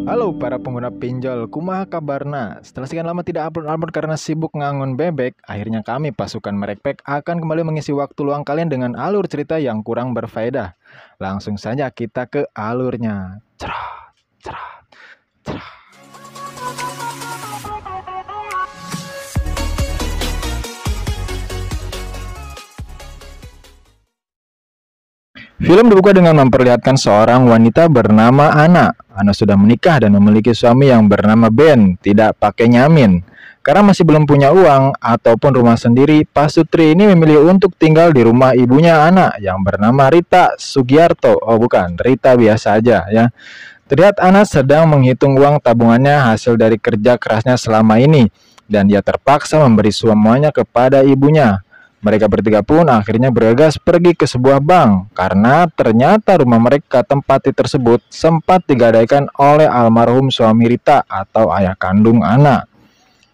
Halo para pengguna pinjol, kumaha kabarna? Setelah sekian lama tidak upload karena sibuk ngangon bebek, akhirnya kami pasukan Merekpek akan kembali mengisi waktu luang kalian dengan alur cerita yang kurang berfaedah. Langsung saja kita ke alurnya. Cerah, cerah, cerah. Film dibuka dengan memperlihatkan seorang wanita bernama Ana. Ana sudah menikah dan memiliki suami yang bernama Ben, tidak pakai nyamin. Karena masih belum punya uang ataupun rumah sendiri, Pak Sutri ini memilih untuk tinggal di rumah ibunya Ana yang bernama Rita Sugiarto. Oh bukan, Rita biasa aja ya. Terlihat Ana sedang menghitung uang tabungannya hasil dari kerja kerasnya selama ini dan dia terpaksa memberi semuanya kepada ibunya. Mereka bertiga pun akhirnya bergegas pergi ke sebuah bank karena ternyata rumah mereka tempat tersebut sempat digadaikan oleh almarhum suami Rita atau ayah kandung Ana.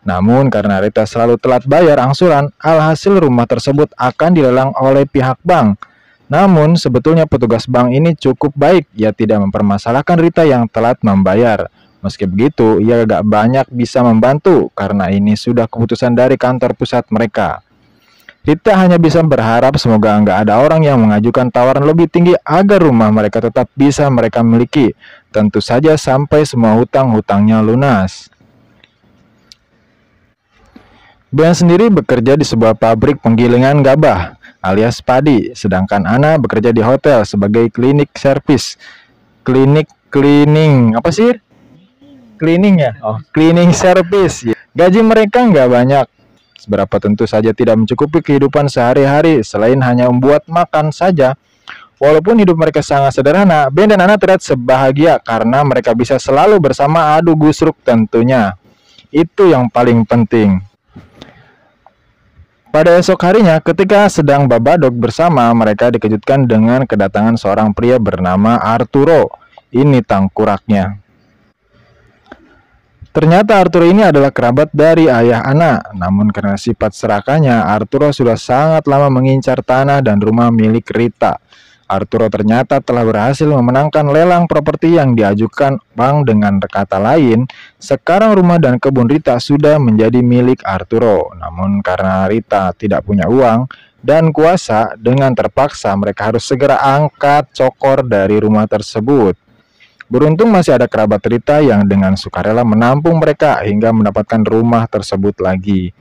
Namun karena Rita selalu telat bayar angsuran, alhasil rumah tersebut akan dilelang oleh pihak bank. Namun sebetulnya petugas bank ini cukup baik, ia tidak mempermasalahkan Rita yang telat membayar. Meski begitu, ia gak banyak bisa membantu karena ini sudah keputusan dari kantor pusat mereka. Rita hanya bisa berharap semoga nggak ada orang yang mengajukan tawaran lebih tinggi agar rumah mereka tetap bisa mereka miliki. Tentu saja sampai semua hutang-hutangnya lunas. Ben sendiri bekerja di sebuah pabrik penggilingan gabah alias padi, sedangkan Ana bekerja di hotel sebagai klinik servis. Cleaning, apa sih? Cleaning ya? Oh, cleaning service. Gaji mereka nggak banyak. Seberapa tentu saja tidak mencukupi kehidupan sehari-hari selain hanya membuat makan saja. Walaupun hidup mereka sangat sederhana, Ben dan Ana terlihat sebahagia karena mereka bisa selalu bersama adu gusruk tentunya. Itu yang paling penting. Pada esok harinya, ketika sedang babadog bersama, mereka dikejutkan dengan kedatangan seorang pria bernama Arturo. Ini tangkuraknya. Ternyata Arturo ini adalah kerabat dari ayah Ana, namun karena sifat serakahnya, Arturo sudah sangat lama mengincar tanah dan rumah milik Rita. Arturo ternyata telah berhasil memenangkan lelang properti yang diajukan bank. Dengan kata lain, sekarang rumah dan kebun Rita sudah menjadi milik Arturo. Namun karena Rita tidak punya uang dan kuasa, dengan terpaksa mereka harus segera angkat cokor dari rumah tersebut. Beruntung masih ada kerabat Rita yang dengan sukarela menampung mereka hingga mendapatkan rumah tersebut lagi.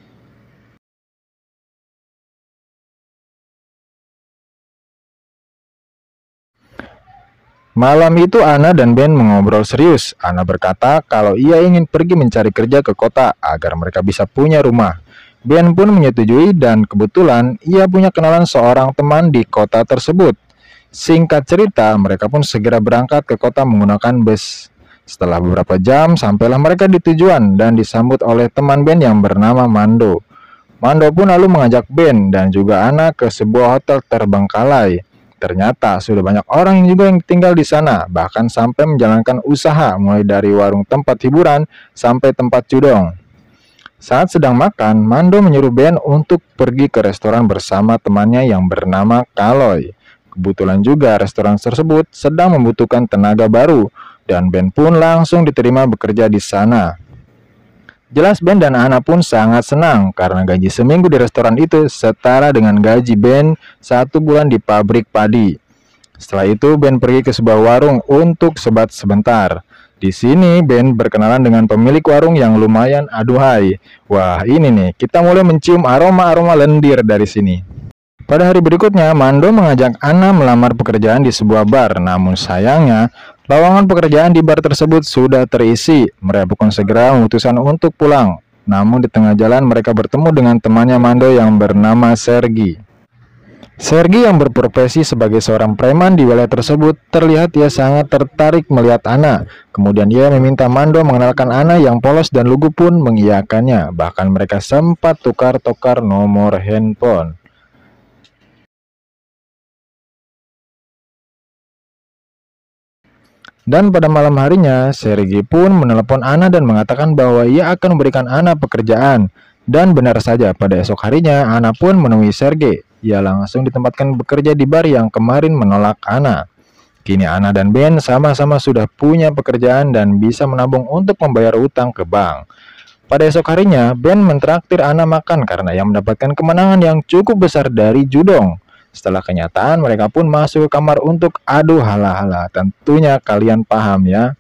Malam itu Ana dan Ben mengobrol serius. Ana berkata kalau ia ingin pergi mencari kerja ke kota agar mereka bisa punya rumah. Ben pun menyetujui dan kebetulan ia punya kenalan seorang teman di kota tersebut. Singkat cerita, mereka pun segera berangkat ke kota menggunakan bus. Setelah beberapa jam, sampailah mereka di tujuan dan disambut oleh teman Ben yang bernama Mando. Mando pun lalu mengajak Ben dan juga Ana ke sebuah hotel terbengkalai. Ternyata sudah banyak orang yang juga tinggal di sana, bahkan sampai menjalankan usaha mulai dari warung tempat hiburan sampai tempat judong. Saat sedang makan, Mando menyuruh Ben untuk pergi ke restoran bersama temannya yang bernama Kaloy. Kebetulan juga restoran tersebut sedang membutuhkan tenaga baru dan Ben pun langsung diterima bekerja di sana. Jelas Ben dan Ana pun sangat senang karena gaji seminggu di restoran itu setara dengan gaji Ben 1 bulan di pabrik padi. Setelah itu Ben pergi ke sebuah warung untuk sebat sebentar. Di sini Ben berkenalan dengan pemilik warung yang lumayan aduhai. Wah ini nih, kita mulai mencium aroma-aroma lendir dari sini. Pada hari berikutnya, Mando mengajak Ana melamar pekerjaan di sebuah bar. Namun sayangnya, lowongan pekerjaan di bar tersebut sudah terisi. Mereka pun segera memutuskan untuk pulang. Namun di tengah jalan mereka bertemu dengan temannya Mando yang bernama Sergi. Sergi yang berprofesi sebagai seorang preman di wilayah tersebut, terlihat ia sangat tertarik melihat Ana. Kemudian ia meminta Mando mengenalkan Ana yang polos dan lugu pun mengiyakannya. Bahkan mereka sempat tukar-tukar nomor handphone. Dan pada malam harinya, Sergi pun menelepon Ana dan mengatakan bahwa ia akan memberikan Ana pekerjaan. Dan benar saja, pada esok harinya, Ana pun menemui Sergi. Ia langsung ditempatkan bekerja di bar yang kemarin menolak Ana. Kini Ana dan Ben sama-sama sudah punya pekerjaan dan bisa menabung untuk membayar utang ke bank. Pada esok harinya, Ben mentraktir Ana makan karena ia mendapatkan kemenangan yang cukup besar dari judong. Setelah kenyataan, mereka pun masuk ke kamar untuk adu hala-hala. Tentunya kalian paham ya.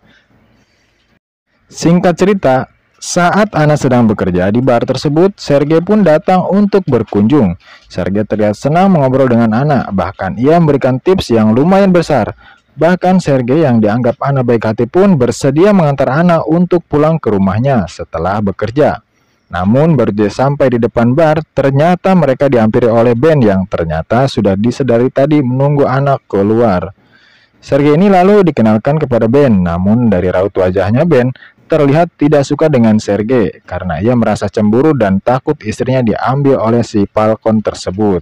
Singkat cerita, saat Ana sedang bekerja di bar tersebut, Sergei pun datang untuk berkunjung. Sergei terlihat senang mengobrol dengan Ana, bahkan ia memberikan tips yang lumayan besar. Bahkan Sergei yang dianggap Ana baik hati pun bersedia mengantar Ana untuk pulang ke rumahnya setelah bekerja. Namun baru dia sampai di depan bar, ternyata mereka dihampiri oleh Ben yang ternyata sudah disedari tadi menunggu Ana keluar. Sergei ini lalu dikenalkan kepada Ben, namun dari raut wajahnya Ben terlihat tidak suka dengan Sergei karena ia merasa cemburu dan takut istrinya diambil oleh si Falcon tersebut.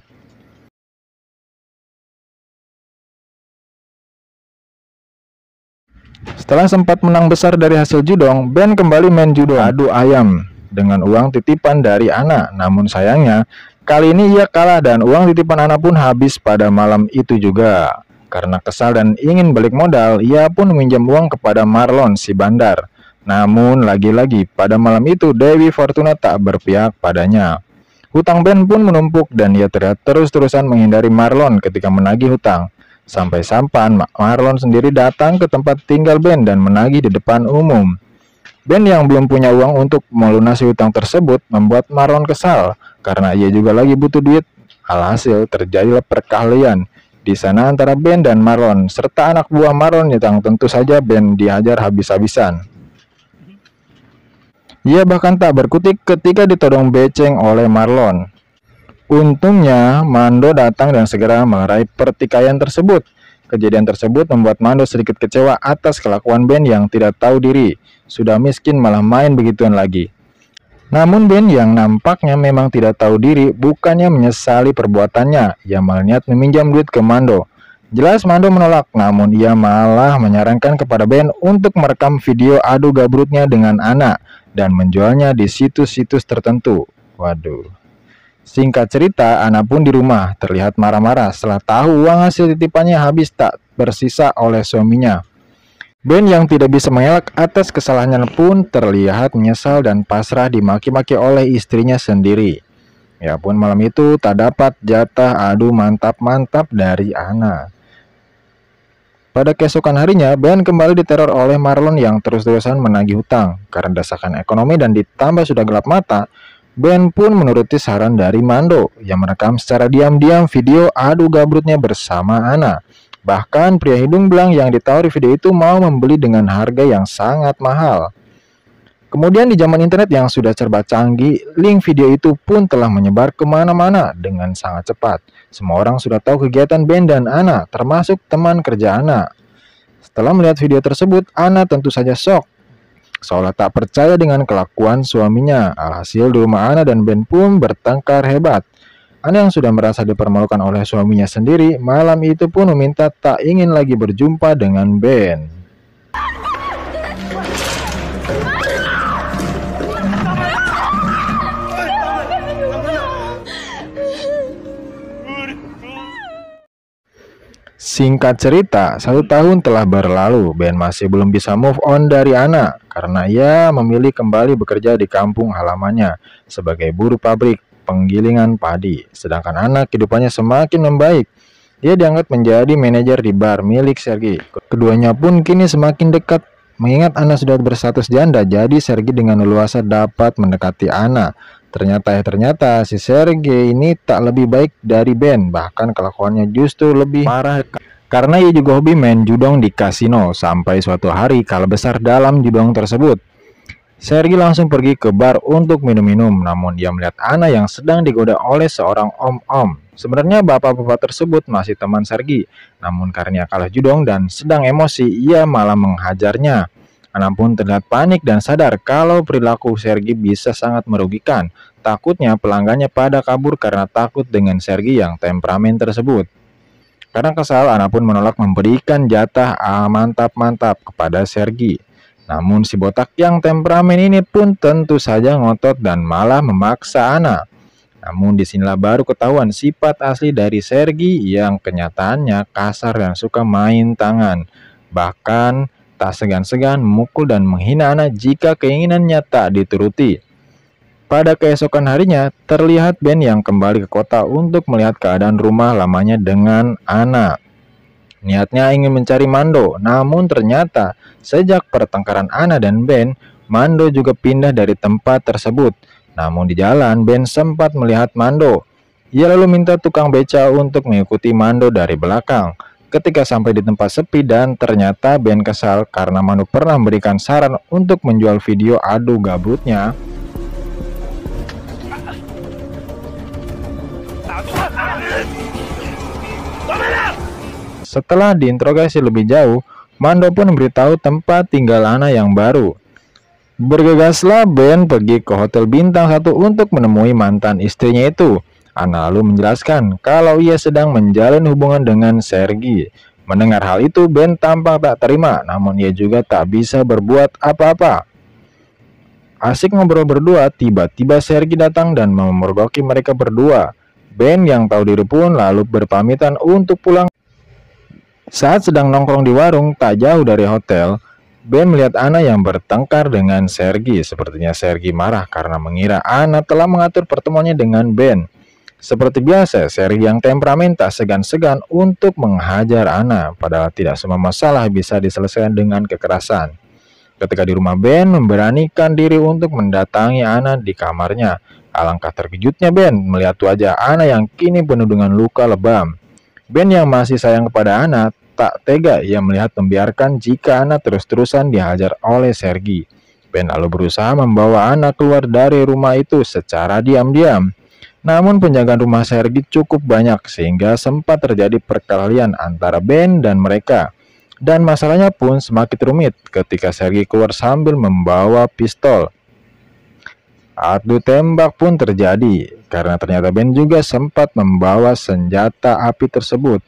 Setelah sempat menang besar dari hasil judong, Ben kembali main judong adu ayam dengan uang titipan dari Ana. Namun sayangnya, kali ini ia kalah dan uang titipan Ana pun habis pada malam itu juga. Karena kesal dan ingin balik modal, ia pun meminjam uang kepada Marlon si bandar. Namun lagi-lagi pada malam itu Dewi Fortuna tak berpihak padanya. Hutang Ben pun menumpuk dan ia terlihat terus-terusan menghindari Marlon ketika menagih hutang. Sampai sampan Marlon sendiri datang ke tempat tinggal Ben dan menagih di depan umum. Ben yang belum punya uang untuk melunasi hutang tersebut membuat Marlon kesal karena ia juga lagi butuh duit. Alhasil terjadilah perkelahian di sana antara Ben dan Marlon serta anak buah Marlon yang tentu saja Ben dihajar habis-habisan. Ia bahkan tak berkutik ketika ditodong beceng oleh Marlon. Untungnya, Mando datang dan segera melerai pertikaian tersebut. Kejadian tersebut membuat Mando sedikit kecewa atas kelakuan Ben yang tidak tahu diri. Sudah miskin malah main begituan lagi. Namun Ben yang nampaknya memang tidak tahu diri bukannya menyesali perbuatannya. Ia malah niat meminjam duit ke Mando. Jelas Mando menolak, namun ia malah menyarankan kepada Ben untuk merekam video adu gabrutnya dengan Ana dan menjualnya di situs-situs tertentu. Waduh. Singkat cerita, Ana pun di rumah terlihat marah-marah setelah tahu uang hasil titipannya habis tak bersisa oleh suaminya. Ben yang tidak bisa mengelak atas kesalahannya pun terlihat menyesal dan pasrah dimaki-maki oleh istrinya sendiri. Ya pun malam itu tak dapat jatah adu mantap-mantap dari Ana. Pada keesokan harinya, Ben kembali diteror oleh Marlon yang terus-terusan menagih hutang. Karena desakan ekonomi dan ditambah sudah gelap mata, Ben pun menuruti saran dari Mando yang merekam secara diam-diam video adu gabrutnya bersama Ana. Bahkan pria hidung belang yang ditawari video itu mau membeli dengan harga yang sangat mahal. Kemudian di zaman internet yang sudah serba canggih, link video itu pun telah menyebar kemana-mana dengan sangat cepat. Semua orang sudah tahu kegiatan Ben dan Ana, termasuk teman kerja Ana. Setelah melihat video tersebut, Ana tentu saja shock. Seolah tak percaya dengan kelakuan suaminya. Alhasil di rumah Ana dan Ben pun bertengkar hebat. Ana yang sudah merasa dipermalukan oleh suaminya sendiri, malam itu pun meminta tak ingin lagi berjumpa dengan Ben. Singkat cerita, 1 tahun telah berlalu, Ben masih belum bisa move on dari Ana karena ia memilih kembali bekerja di kampung halamannya sebagai buruh pabrik penggilingan padi. Sedangkan Ana kehidupannya semakin membaik. Dia diangkat menjadi manajer di bar milik Sergei. Keduanya pun kini semakin dekat. Mengingat Ana sudah berstatus janda, jadi Sergei dengan leluasa dapat mendekati Ana. Ternyata si Sergei ini tak lebih baik dari Ben, bahkan kelakuannya justru lebih parah karena ia juga hobi main judong di kasino. Sampai suatu hari kalah besar dalam judong tersebut. Sergei langsung pergi ke bar untuk minum-minum, namun ia melihat Ana yang sedang digoda oleh seorang om-om. Sebenarnya bapak-bapak tersebut masih teman Sergei, namun karena kalah judong dan sedang emosi, ia malah menghajarnya. Ana pun terlihat panik dan sadar kalau perilaku Sergei bisa sangat merugikan. Takutnya pelanggannya pada kabur karena takut dengan Sergei yang temperamen tersebut. Karena kesal, Ana pun menolak memberikan jatah mantap-mantap kepada Sergei. Namun si botak yang temperamen ini pun tentu saja ngotot dan malah memaksa Ana. Namun disinilah baru ketahuan sifat asli dari Sergi yang kenyataannya kasar dan suka main tangan. Bahkan tak segan-segan memukul dan menghina Ana jika keinginannya tak dituruti. Pada keesokan harinya, terlihat Ben yang kembali ke kota untuk melihat keadaan rumah lamanya dengan Ana. Niatnya ingin mencari Mando, namun ternyata sejak pertengkaran Ana dan Ben, Mando juga pindah dari tempat tersebut. Namun di jalan, Ben sempat melihat Mando. Ia lalu minta tukang beca untuk mengikuti Mando dari belakang. Ketika sampai di tempat sepi dan ternyata Ben kesal karena Mando pernah memberikan saran untuk menjual video adu gabutnya. Setelah diinterogasi lebih jauh, Mando pun memberitahu tempat tinggal Ana yang baru. Bergegaslah Ben pergi ke hotel bintang 1 untuk menemui mantan istrinya itu. Ana lalu menjelaskan kalau ia sedang menjalin hubungan dengan Sergi. Mendengar hal itu, Ben tampak tak terima, namun ia juga tak bisa berbuat apa-apa. Asik ngobrol berdua, tiba-tiba Sergi datang dan memergoki mereka berdua. Ben yang tahu diri pun lalu berpamitan untuk pulang. Saat sedang nongkrong di warung tak jauh dari hotel, Ben melihat Ana yang bertengkar dengan Sergi. Sepertinya Sergi marah karena mengira Ana telah mengatur pertemuannya dengan Ben. Seperti biasa, Sergi yang temperamen tak segan-segan untuk menghajar Ana, padahal tidak semua masalah bisa diselesaikan dengan kekerasan. Ketika di rumah, Ben memberanikan diri untuk mendatangi Ana di kamarnya. Alangkah terkejutnya Ben melihat wajah Ana yang kini penuh dengan luka lebam. Ben yang masih sayang kepada Ana tak tega ia melihat membiarkan jika Ana terus-terusan dihajar oleh Sergi. Ben lalu berusaha membawa Ana keluar dari rumah itu secara diam-diam. Namun penjagaan rumah Sergi cukup banyak sehingga sempat terjadi perkelahian antara Ben dan mereka. Dan masalahnya pun semakin rumit ketika Sergi keluar sambil membawa pistol. Adu tembak pun terjadi karena ternyata Ben juga sempat membawa senjata api tersebut.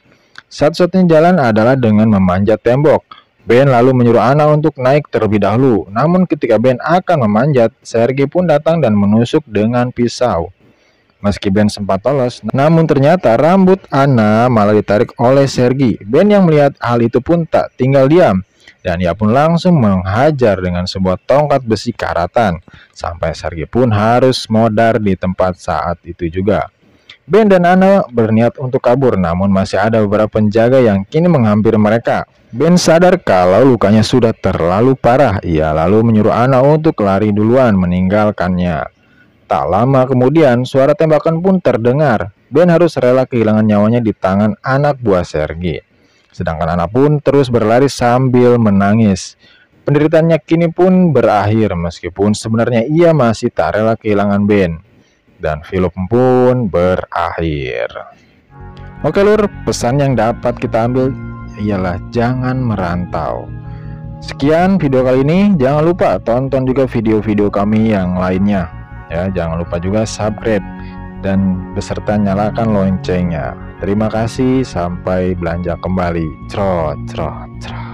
Satu-satunya jalan adalah dengan memanjat tembok. Ben lalu menyuruh Ana untuk naik terlebih dahulu. Namun ketika Ben akan memanjat, Sergi pun datang dan menusuk dengan pisau. Meski Ben sempat lolos, namun ternyata rambut Ana malah ditarik oleh Sergi. Ben yang melihat hal itu pun tak tinggal diam. Dan ia pun langsung menghajar dengan sebuah tongkat besi karatan. Sampai Sergi pun harus modar di tempat saat itu juga. Ben dan Ana berniat untuk kabur, namun masih ada beberapa penjaga yang kini menghampiri mereka. Ben sadar kalau lukanya sudah terlalu parah. Ia lalu menyuruh Ana untuk lari duluan meninggalkannya. Tak lama kemudian, suara tembakan pun terdengar. Ben harus rela kehilangan nyawanya di tangan anak buah Sergi. Sedangkan Ana pun terus berlari sambil menangis. Penderitaannya kini pun berakhir meskipun sebenarnya ia masih tak rela kehilangan Ben. Dan film pun berakhir. Oke lur, pesan yang dapat kita ambil ialah jangan merantau. Sekian video kali ini, jangan lupa tonton juga video-video kami yang lainnya. Ya, jangan lupa juga subscribe dan beserta nyalakan loncengnya. Terima kasih, sampai belanja kembali. Crot, crot, crot.